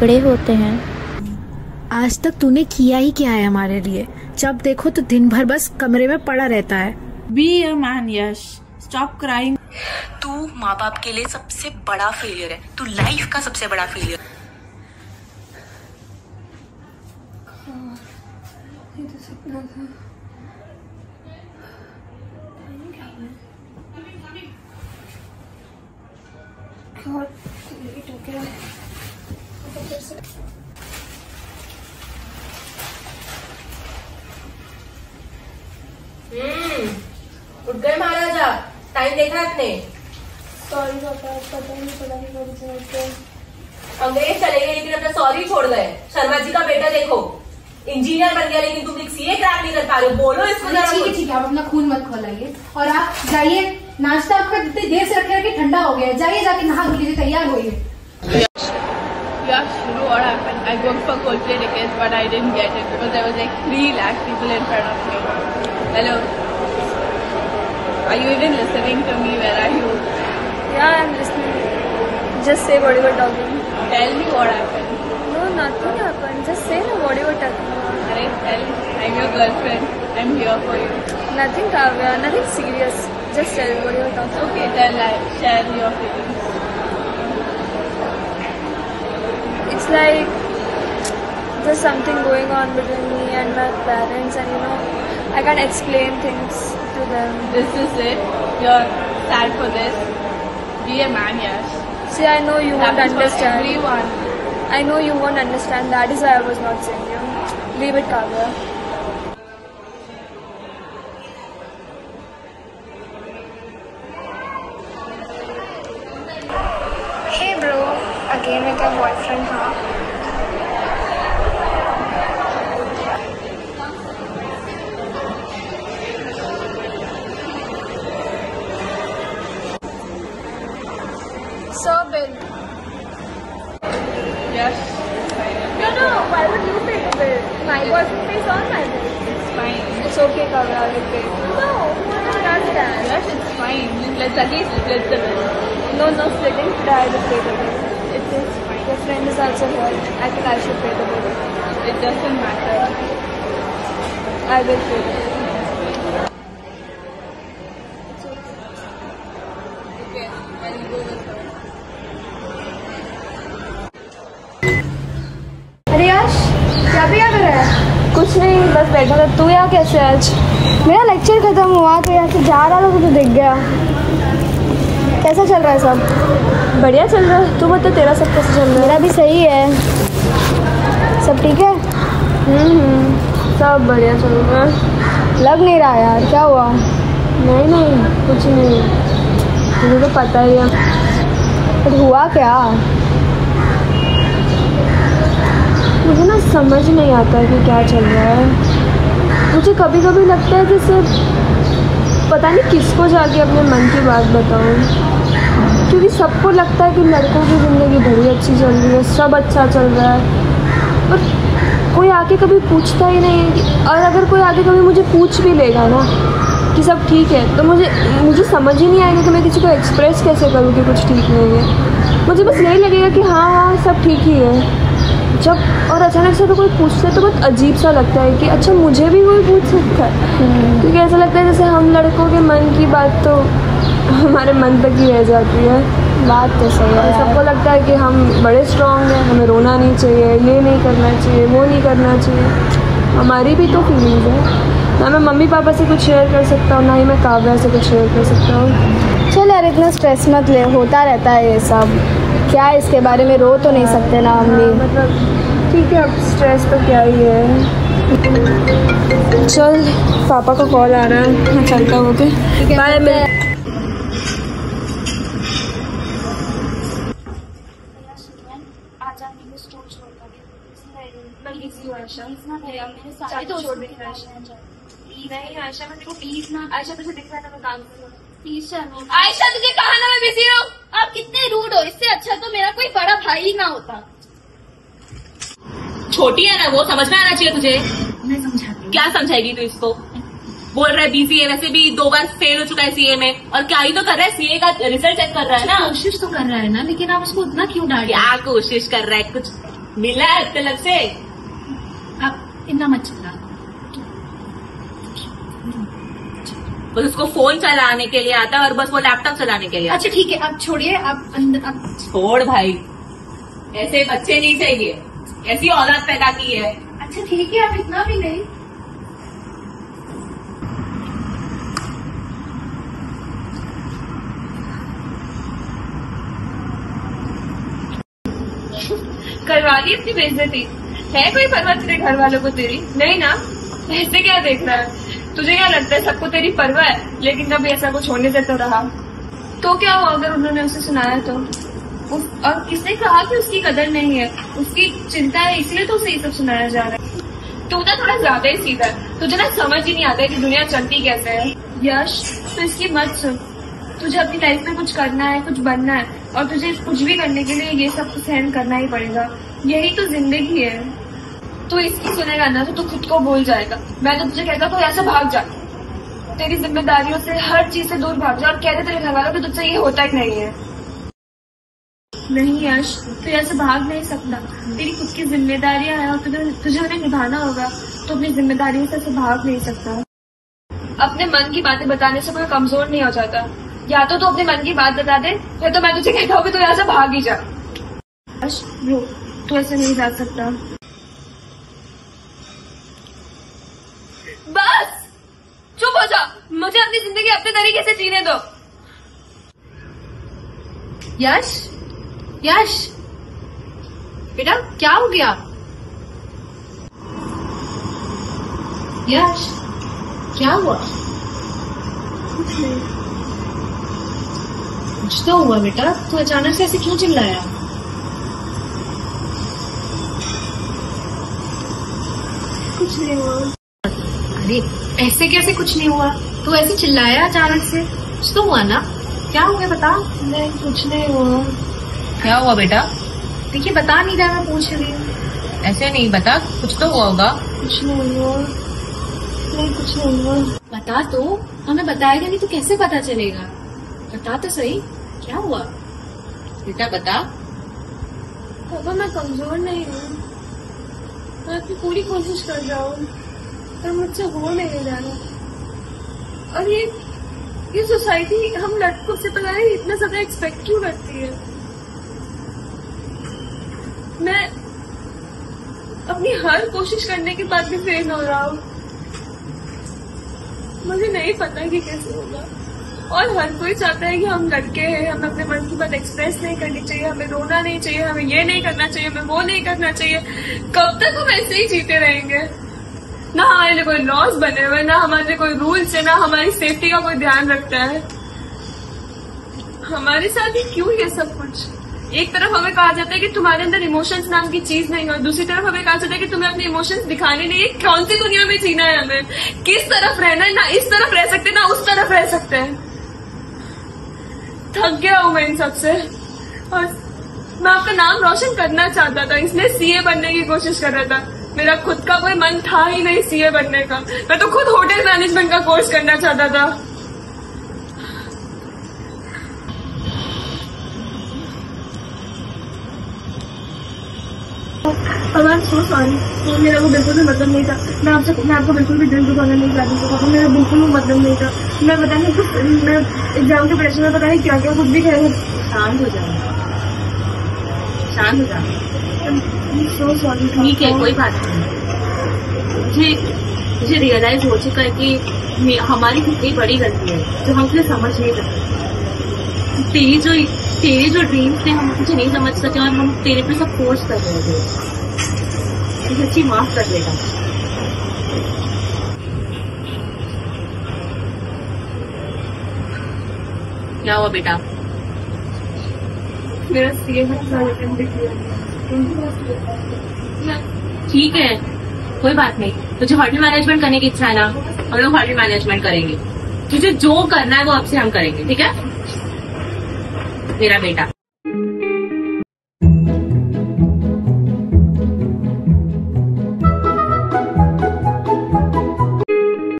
टुकड़े होते हैं। आज तक तूने किया ही क्या है हमारे लिए? जब देखो तो दिन भर बस कमरे में पड़ा रहता है। Be a man Yash, stop crying. तू माँ बाप के लिए सबसे बड़ा फेलियर है, तू लाइफ का सबसे बड़ा फेलियर। ये तो सपना था। बहुत लेट हो गया। उठ गए महाराजा, टाइम देखा आपने? सॉरी पापा, पता नहीं चला कि कौन से उठ गए। अंग्रेज चले गए लेकिन अपना सॉरी छोड़ गए। शर्मा जी का बेटा देखो इंजीनियर बन गया, लेकिन तुम एक सीए क्रैक नहीं कर पा रहे हो। बोलो इसको जरा। ठीक है, आप अपना खून मत खोलाइए और आप जाइए। नाश्ता आपका इतनी देर से रखे रखे ठंडा हो गया है। जाइए, जाके नहा धो लीजिए, तैयार होइए। Yes, you know what happened? I worked for Coldplay tickets, but I didn't get it because there was like 3 lakh people in front of me. Hello, are you even listening to me? Where are you? Yeah, I'm listening. Just say what you were talking. Tell me what happened. No, nothing happened. Just say what you were talking about. Alright, tell. I'm your girlfriend. I'm here for you. Nothing, Kavya. Nothing serious. Just tell what you were talking. Okay, tell. Share your feelings. It's like there's something going on between me and my parents, and you know, I can't explain things to them. This is it. You're sad for this. Be a man, Yash. See, I know you won't Happens for understand. everyone. I know you won't understand. That is why I was not saying you. Leave it, Kavya. Hey bro, again with your boyfriend, huh? So, Bill. Yash. No. Why would you pay the bill? My boyfriend pays all my bills. It's fine. It's okay, Kavya. I will pay. No, who does that? Yash, it's fine. Let's at least split the bill. No splitting. I will pay the bill. It is fine. Your friend is also here. I think I should pay the bill. It doesn't matter. I will pay the bill. Okay, I'll go with her. अरे याश, क्या भी कर रहा है? कुछ नहीं, बस बैठा था। तू यहाँ कैसे आज? मेरा लेक्चर खत्म हुआ तो यहाँ से जा रहा था तो दिख गया। कैसा चल रहा है सब? बढ़िया चल रहा है। तू बता, तेरा सब कैसे चल रहा मेरा भी सही है। सब ठीक है? सब बढ़िया चल रहा है। लग नहीं रहा यार, क्या हुआ? नहीं, कुछ नहीं। तुझे तो पता ही है। पर हुआ क्या? मुझे ना समझ नहीं आता है कि क्या चल रहा है। मुझे कभी कभी लगता है कि सिर्फ पता नहीं किसको जाके अपने मन की बात बताऊं, क्योंकि सबको लगता है कि लड़कों की ज़िंदगी बड़ी अच्छी चल रही है, सब अच्छा चल रहा है, पर कोई आके कभी पूछता ही नहीं है। और अगर कोई आके कभी मुझे पूछ भी लेगा ना कि सब ठीक है, तो मुझे समझ ही नहीं आएगा कि मैं किसी को एक्सप्रेस कैसे करूँ कि कुछ ठीक नहीं है। मुझे बस यही लगेगा कि हाँ सब ठीक ही है। जब और अचानक से तो कोई पूछता है तो बहुत अजीब सा लगता है कि अच्छा मुझे भी कोई पूछ सकता है, क्योंकि ऐसा लगता है जैसे हम लड़कों के मन की बात तो हमारे मन तक ही रह जाती है। बात तो सही है। सबको लगता है कि हम बड़े स्ट्रॉन्ग हैं, हमें रोना नहीं चाहिए, ये नहीं करना चाहिए, वो नहीं करना चाहिए। हमारी भी तो फीलिंग्स है ना। मैं मम्मी पापा से कुछ शेयर कर सकता हूँ, ना ही मैं काव्या से कुछ शेयर कर सकता हूँ। चल यार, इतना स्ट्रेस मत ले, होता रहता है ये सब। क्या है, इसके बारे में रो तो नहीं सकते ना हम भी। मतलब ठीक है, अब स्ट्रेस तो क्या ही है। चल, पापा का कॉल आ रहा है, मैं चलता हूँ। Okay, bye. आयशा, मैं देखो प्लीज ना। आयशा तुझे दिख रहा है ना, मैं काम करूँ प्लीज। चलो आयशा, तुझे कहा ना मैं बिजी हूँ। आप कितने रूड हो, इससे अच्छा तो मेरा कोई बड़ा भाई ही ना होता। छोटी है ना वो, समझ में आना चाहिए तुझे। मैं समझाती हूँ। क्या समझाएगी तू इसको? बोल रहा है बीसी है, वैसे भी 2 बार फेल हो चुका है सीए में, और क्या ही तो कर रहा है, सीए का रिजल्ट चेक कर रहा है ना। कोशिश तो कर रहा है ना, लेकिन आप उसको उतना क्यों डांट? क्या कोशिश कर रहा है? कुछ मिला है तलब से। आप इतना मत चिल्ला। बस उसको फोन चलाने के लिए आता है और बस वो लैपटॉप चलाने के लिए आता अच्छा ठीक है, आप छोड़िए, आप अंदर आप छोड़ भाई, ऐसे बच्चे नहीं चाहिए, ऐसी औलाद पैदा की है। अच्छा ठीक है, आप इतना भी नहीं। करवा ली अपनी बेइज्जती। है कोई परवाह तेरे घर वालों को तेरी? नहीं ना। ऐसे क्या देख रहा है? तुझे क्या लगता है सबको तेरी परवाह है, लेकिन कभी ऐसा कुछ होने देता रहा तो क्या हुआ अगर उन्होंने उसे सुनाया तो? और किसने कहा कि उसकी कदर नहीं है? उसकी चिंता है इसलिए तो उसे ये सब सुनाया जा रहा है। तू ना थोड़ा ज्यादा ही सीधा है, तुझे ना समझ ही नहीं आता है कि दुनिया चलती कैसे है। यश तो इसकी मत सुन, तुझे अपनी लाइफ में कुछ करना है, कुछ बनना है, और तुझे कुछ भी करने के लिए ये सब सहन करना ही पड़ेगा। यही तो जिंदगी है। तू इसकी सुनेगा ना तो तू खुद को भूल जाएगा। मैं तो तुझे कहता तू ऐसे भाग जा, तेरी जिम्मेदारियों से हर चीज से दूर भाग जा और कहते तेरे घर वालों को तुझसे ये होता ही नहीं है। नहीं यश, तू ऐसे भाग नहीं सकता। तेरी खुद की जिम्मेदारियां हैं और तुझे उन्हें निभाना होगा। तो अपनी जिम्मेदारियों से ऐसे भाग नहीं सकता। अपने मन की बातें बताने से कोई कमजोर नहीं हो जाता। या तो तू अपने मन की बात बता दे, या तो मैं तुझे कहता हूँ कि तू यहाँ से भाग ही जा। तू ऐसे नहीं जा सकता। बस चुप हो जा, मुझे अपनी जिंदगी अपने तरीके से जीने दो। यश, यश बेटा क्या हो गया? यश क्या हुआ? कुछ नहीं। कुछ तो हुआ बेटा, तू अचानक से ऐसे क्यों चिल्लाया? कुछ नहीं हुआ। अरे ऐसे कैसे कुछ नहीं हुआ? तू ऐसे चिल्लाया अचानक से, कुछ तो हुआ ना? क्या हो गया बता। नहीं कुछ नहीं हुआ। क्या हुआ बेटा? देखिए बता नहीं रहा, मैं पूछ रही हूँ। ऐसे नहीं बता, कुछ तो हुआ होगा। कुछ नहीं हुआ। नहीं कुछ नहीं हुआ। बता तो, हमें बताएगा नहीं तो कैसे पता चलेगा? बता तो सही, क्या हुआ? बेटा बता। पापा मैं कमजोर नहीं हूँ, मैं अपनी पूरी कोशिश कर रहा हूँ पर मुझसे हो नहीं रहा। और ये सोसाइटी हम लड़कों से पता नहीं इतना ज्यादा एक्सपेक्ट क्यों करती है। मैं अपनी हर कोशिश करने के बाद भी फेल हो रहा हूँ। मुझे नहीं पता कि कैसे होगा। और हर कोई चाहता है कि हम लड़के हैं, हमें अपने मन की बात एक्सप्रेस नहीं करनी चाहिए, हमें रोना नहीं चाहिए, हमें ये नहीं करना चाहिए, हमें वो नहीं करना चाहिए। कब तक हम ऐसे ही जीते रहेंगे? ना हमारे लिए कोई लॉस बने हुए, ना हमारे लिए कोई रूल्स है, ना हमारी सेफ्टी का कोई ध्यान रखता है। हमारे साथ ही क्यों ये सब कुछ? एक तरफ हमें कहा जाता है कि तुम्हारे अंदर इमोशंस नाम की चीज नहीं है, दूसरी तरफ हमें कहा जाता है कि तुम्हें अपने इमोशंस दिखाने नहीं है। कौन सी दुनिया में जीना है हमें? किस तरफ रहना है? ना इस तरफ रह सकते ना उस तरफ रह सकते हैं। थक गया हूं मैं इन सबसे। और मैं आपका नाम रोशन करना चाहता था, इसलिए सीए बनने की कोशिश कर रहा था। मेरा खुद का कोई मन था ही नहीं सीए बनने का। मैं तो खुद होटल मैनेजमेंट का कोर्स करना चाहता था। और मैं सो सॉरी, मेरा वो बिल्कुल भी मतलब नहीं था। मैं आपको बिल्कुल भी दिल दुखाना नहीं चाहती थी पापा, मेरा बिल्कुल वो मतलब नहीं था। मैं पता नहीं कुछ, मैं एग्जाम के प्रेशर में पता नहीं क्या क्या कुछ भी कह। शांत हो जाए, शांत हो जाए। So sorry. ठीक है कोई बात नहीं। मुझे रियलाइज हो चुका है कि हमारी कितनी बड़ी गलती है जो हम उसे समझ नहीं सकते। तेरे जो ड्रीम्स थे हम तुझे नहीं समझ सके और हम तेरे पे सब फोर्स कर रहे थे। मुझे अच्छी माफ कर देगा। क्या हुआ बेटा? मेरा सीए ठीक है कोई बात नहीं। तुझे होटल मैनेजमेंट करने की इच्छा है ना, हम लोग होटल मैनेजमेंट करेंगे। तुझे जो करना है वो अब से हम करेंगे, ठीक है मेरा बेटा?